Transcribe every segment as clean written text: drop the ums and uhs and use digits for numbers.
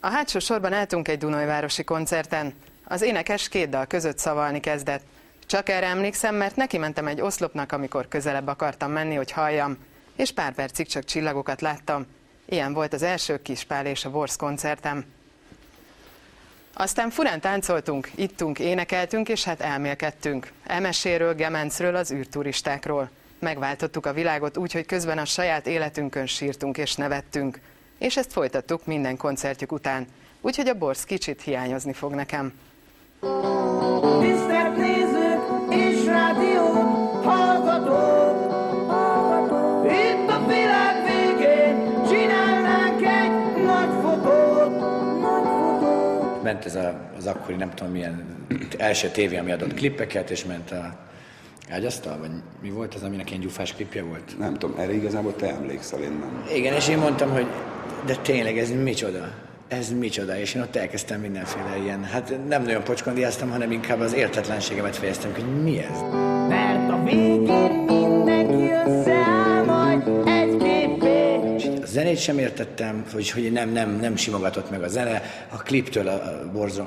A hátsó sorban álltunk egy dunajvárosi koncerten. Az énekes 2 dal között szavalni kezdett. Csak erre emlékszem, mert neki mentem egy oszlopnak, amikor közelebb akartam menni, hogy halljam, és pár percig csak csillagokat láttam. Ilyen volt az első Kispál és a Worsz koncertem. Aztán furán táncoltunk, ittunk, énekeltünk, és hát elmélkedtünk. Emeséről, Gemencről, az űrturistákról. Megváltottuk a világot úgy, hogy közben a saját életünkön sírtunk és nevettünk. És ezt folytattuk minden koncertjük után. Úgyhogy a Worsz kicsit hiányozni fog nekem. Tisztelt nézők és rádió hallgatók! Itt a világ végén csinálnánk egy nagy fotót! Ment ez az akkori, nem tudom milyen első tévé, ami adott klippeket, és ment a ágyasztal, vagy mi volt az, aminek ilyen gyufás klipje volt? Nem tudom, erre igazából te emlékszel, én nem. Igen, és én mondtam, hogy de tényleg ez micsoda? Ez micsoda? És én ott elkezdtem mindenféle ilyen, hát nem nagyon pocskondiáztam, hanem inkább az értetlenségemet fejeztem, hogy mi ez? Mert a végén mindenki összeáll majd egy képé. A zenét sem értettem, hogy nem simogatott meg a zene, a kliptől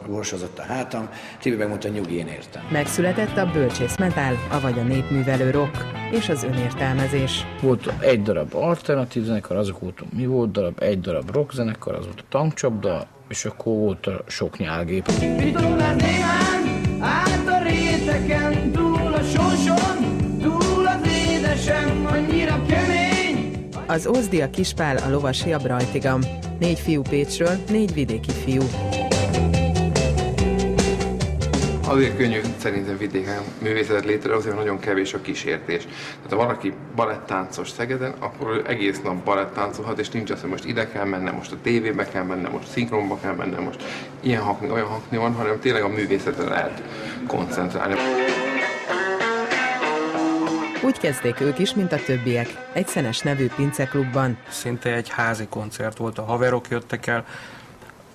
borsozott a hátam, Tibi megmondta, nyugi, én értem. Megszületett a bölcsész metál, avagy a népművelő rock és az önértelmezés. Volt egy darab alternatív zenekar, azok volt mi volt egy darab rock zenekar, az volt a tankcsapda, és akkor volt a sok nyálgép. Vidulás némán, át a réteken, túl a sóson, túl az édesen, annyira kemény. Az Ózdi, a Kispál, a Lovasi, a Brajtigam. 4 fiú Pécsről, 4 vidéki fiú. Azért könnyű szerintem vidéken művészetet létrehozni, mert nagyon kevés a kísértés. Tehát ha valaki balettáncos Szegeden, akkor egész nap balettáncolhat, és nincs az, hogy most ide kell mennem, most a tévébe kell mennem, most szinkronba kell mennem, most ilyen hakni, olyan hakni van, hanem tényleg a művészetre lehet koncentrálni. Úgy kezdték ők is, mint a többiek, egy Szenes nevű pinceklubban. Szinte egy házi koncert volt, a haverok jöttek el,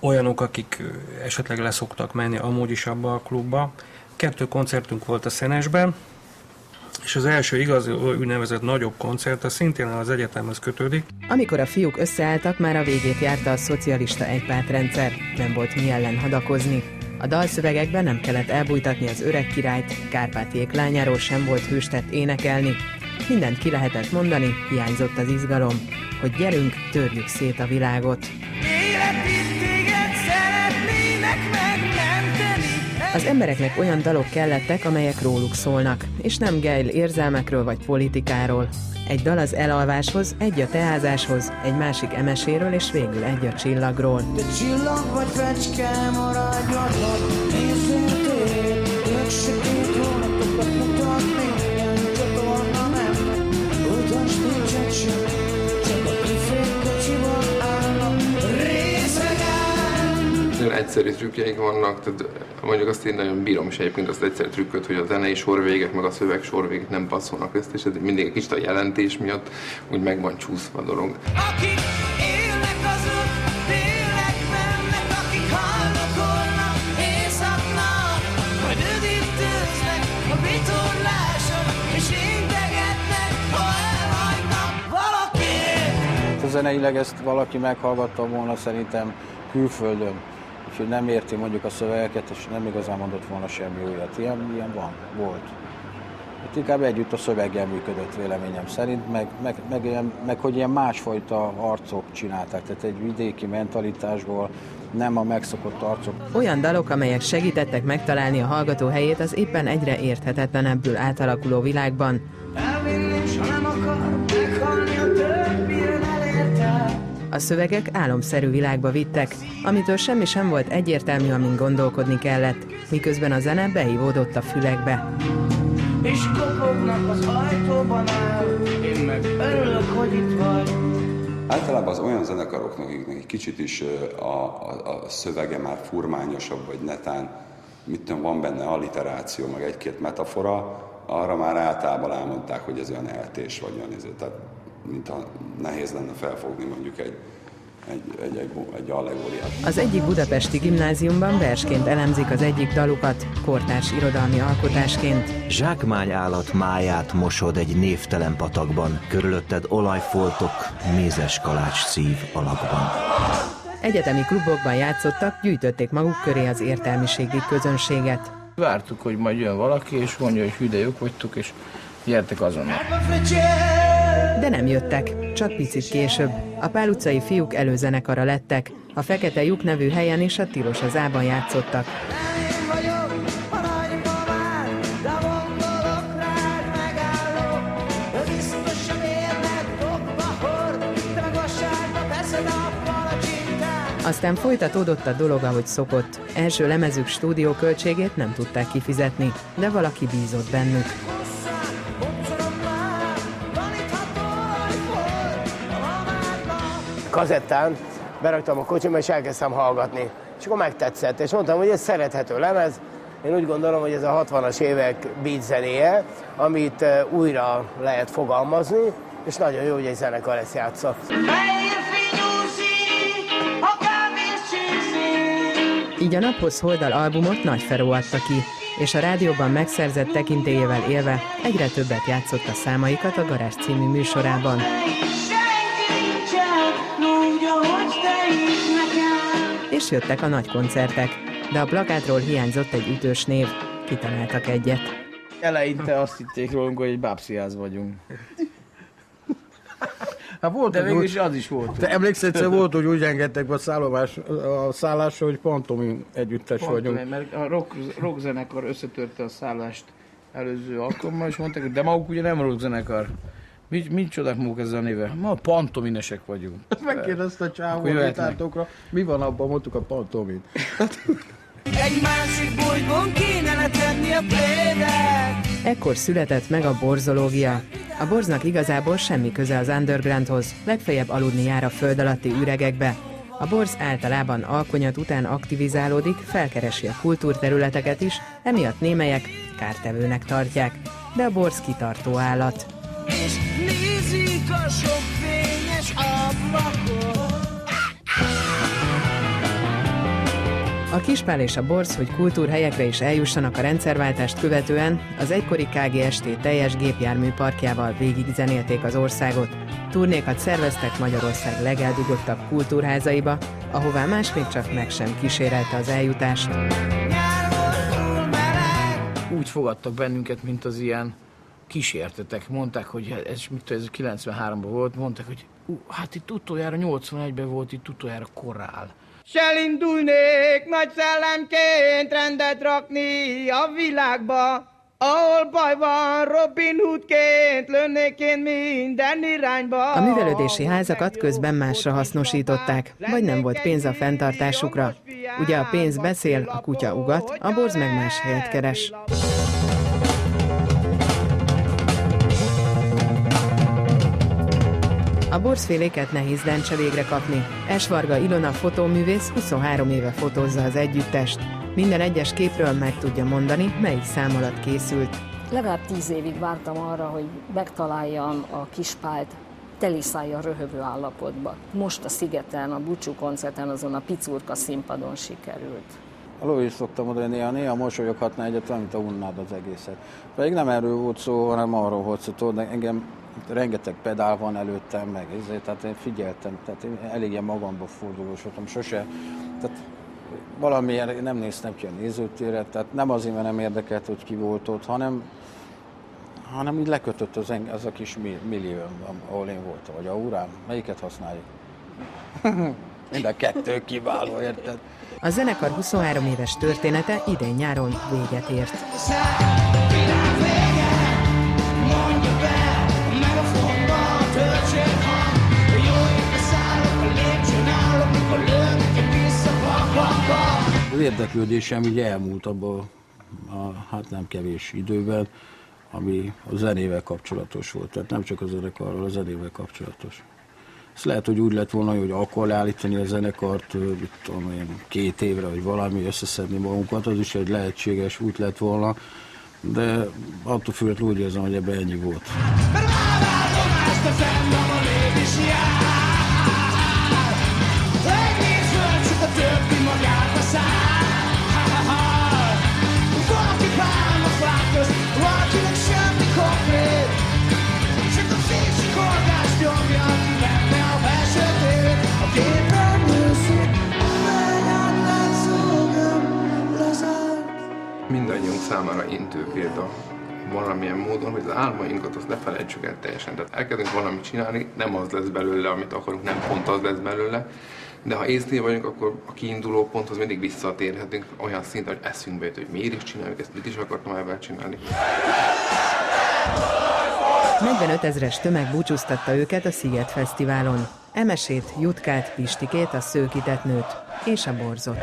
olyanok, akik esetleg leszoktak menni amúgy is abba a klubba. 2 koncertünk volt a Szenesben, és az első igazi úgynevezett nagyobb koncert, az szintén az egyetemhez kötődik. Amikor a fiúk összeálltak, már a végét járta a szocialista egypártrendszer, nem volt mi ellen hadakozni. A dalszövegekben nem kellett elbújtatni az öreg királyt, Kárpátiék lányáról sem volt hőstett énekelni. Mindent ki lehetett mondani, hiányzott az izgalom, hogy gyerünk, törjük szét a világot. Az embereknek olyan dalok kellettek, amelyek róluk szólnak, és nem gejl érzelmekről vagy politikáról. Egy dal az elalváshoz, egy a teázáshoz, egy másik emeséről, és végül egy a csillagról. De csillag vagy fecske, maradjatok, nézzél, ők sötét vonatokat mutat, minden csatorna nem, utas nincsen sem, csak a kifélkocsival állnak részegen. Nagyon egyszerű trükkjeink vannak, tehát mondjuk azt én nagyon bírom is egyébként azt egyszerű trükköt, hogy a zenei sorvégek meg a szöveg sorvégek nem passzolnak össze, és ez mindig egy kicsit a jelentés miatt úgy meg van csúszva a dolog. Akik élnek azok, tényleg mennek, akik haldokolnak éjszaknak, majd üdítőznek a vitorláson, és integetnek, ha elhagynak valaki. Zeneileg ezt valaki meghallgatta volna szerintem külföldön, úgyhogy nem érti mondjuk a szövegeket, és nem igazán mondott volna semmi újat. Ilyen volt. Itt inkább együtt a szöveggel működött véleményem szerint, meg hogy ilyen másfajta arcok csinálták, tehát egy vidéki mentalitásból, nem a megszokott arcok. Olyan dalok, amelyek segítettek megtalálni a hallgató helyét az éppen egyre érthetetlenebbül átalakuló világban. Elvinni, s ha nem akar meghalni, a többien elérte. A szövegek álomszerű világba vittek, amitől semmi sem volt egyértelmű, amin gondolkodni kellett, miközben a zene beívódott a fülekbe. És kopognak az ajtóban áll, én meg örülök, hogy itt vagy. Általában az olyan zenekaroknak, akiknek egy kicsit is a szövege már furmányosabb, vagy netán, mit tudom, van benne alliteráció, meg egy-két metafora, arra már általában elmondták, hogy ez olyan eltés, vagy olyan ezért. Tehát mintha nehéz lenne felfogni mondjuk egy allegóriát. Az egyik budapesti gimnáziumban versként elemzik az egyik dalukat, kortárs irodalmi alkotásként. Zsákmányállat máját mosod egy névtelen patakban, körülötted olajfoltok, mézes kalács szív alakban. Egyetemi klubokban játszottak, gyűjtötték maguk köré az értelmiségi közönséget. Vártuk, hogy majd jön valaki, és mondja, hogy hülyék vagytok, és gyertek azonnal. De nem jöttek, csak picit később. A Pál utcai fiúk előzenekara lettek. A Fekete lyuk nevű helyen és a Tilos az Ában játszottak. Aztán folytatódott a dolog, ahogy szokott. Első lemezük stúdió költségét nem tudták kifizetni, de valaki bízott bennük. Kazettán beraktam a kocsimba, és elkezdtem hallgatni. És akkor megtetszett, és mondtam, hogy ez szerethető lemez. Én úgy gondolom, hogy ez a 60-as évek beat zenéje, amit újra lehet fogalmazni, és nagyon jó, hogy egy zenekar ezt játsza. Így a Naphoz Holdal albumot Nagy Feró adta ki, és a rádióban megszerzett tekintélyével élve egyre többet játszott a számaikat a Garázs című műsorában. És jöttek a nagy koncertek, de a plakátról hiányzott egy ütős név. Kitaláltak egyet. Eleinte azt hitték rólunk, hogy egy bábsziáz vagyunk. Hát volt, de végül is az is volt. Te emlékszel, egyszer volt, hogy úgy engedtek be a szállásra, hogy pantomim együttes vagyunk. Mert a rockzenekar összetörte a szállást előző alkalommal, és mondták, hogy de maguk ugye nem rockzenekar. Mit csodák maguk ezzel a néve? Ma pantominesek vagyunk. Megkérdezte a csávótátokra, mi van abban, mondtuk a pantomint. Egy másik bolygón kéne letenni a plédet. Ekkor született meg a borzológia. A borznak igazából semmi köze az undergroundhoz, legfeljebb aludni jár a föld alatti üregekbe. A borz általában alkonyat után aktivizálódik, felkeresi a kultúrterületeket is, emiatt némelyek kártevőnek tartják. De a borz kitartó állat. És nézik a sok fényes ablakot. A Kispál és a Borz, hogy kultúrhelyekre is eljussanak a rendszerváltást követően, az egykori KGST teljes gépjárműparkjával végig zenélték az országot. Turnékat szerveztek Magyarország legeldugottabb kultúrházaiba, ahová más még csak meg sem kísérelte az eljutást. Úgy fogadtak bennünket, mint az ilyen kísértetek. Mondták, hogy ez 93-ban volt, mondták, hogy hát itt utoljára 81-ben volt, itt utoljára korál. S elindulnék nagy szellemként rendet rakni a világba, ahol baj van, Robin Hoodként lőnék én minden irányba. A művelődési házakat közben másra hasznosították, vagy nem volt pénz a fenntartásukra. Ugye a pénz beszél, a kutya ugat, a borz meg más helyet keres. A borzféléket nehéz lencse végre kapni. Esvarga Ilona fotóművész 23 éve fotózza az együttest. Minden egyes képről meg tudja mondani, melyik szám alatt készült. Legalább 10 évig vártam arra, hogy megtaláljam a Kispált teliszájjal röhögő állapotba. Most a Szigeten, a Búcsú koncerten, azon a Picurka színpadon sikerült. A Lóis szoktam mondani, hogy néha mosolyoghatná egyet, mint a unnád az egészet. Pedig nem erről volt szó, hanem arról volt szó, tudod, engem rengeteg pedál van előttem, meg ezért, tehát én figyeltem, tehát én elég ilyen magamba fordulós voltam, sose, tehát valamiért nem néztem ki a nézőtérre, tehát nem azért, mert nem érdekelt, hogy ki volt ott, hanem így lekötött az a kis millió, ahol én voltam, vagy a urán, melyiket használjuk? Mind a kettő kiváló, érted? A zenekar 23 éves története idén nyáron véget ért. Az érdeklődésem így elmúlt abban hát nem kevés időben, ami a zenével kapcsolatos volt. Tehát nem csak a zenekarral, a zenével kapcsolatos. Ez lehet, hogy úgy lett volna, hogy akkor leállítani a zenekart, mit tudom én, 2 évre, vagy valami, összeszedni magunkat, az is egy lehetséges út lett volna, de attól függetlenül úgy érzem, hogy ebben ennyi volt. Csak a fénysi korgást nyomja, aki lenne a belső tér, a képen nőszik. számára intő példa valamilyen módon, hogy az álmainkat azt ne felejtsük el teljesen. Tehát elkezdünk valamit csinálni, nem az lesz belőle, amit akarunk, nem pont az lesz belőle, de ha észnél vagyunk, akkor a kiinduló ponthoz mindig visszatérhetünk olyan szinten, hogy eszünkbe jut, hogy miért is csináljuk ezt, mit is akartam ebben csinálni. 45 000-es tömeg búcsúztatta őket a Sziget Fesztiválon. Emesét, Jutkát, Pistikét, a Szőkitet nőt és a Borzot.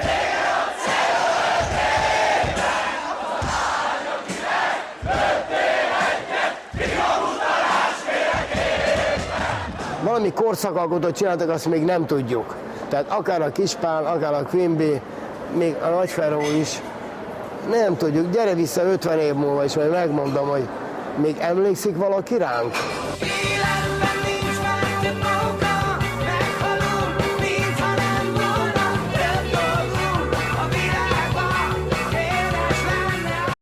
Valami korszakagotot csináltak, azt még nem tudjuk. Tehát akár a Kispál, akár a Quimby, még a Nagyferó is, nem tudjuk. Gyere vissza 50 év múlva, és majd megmondom, hogy még emlékszik valaki ránk?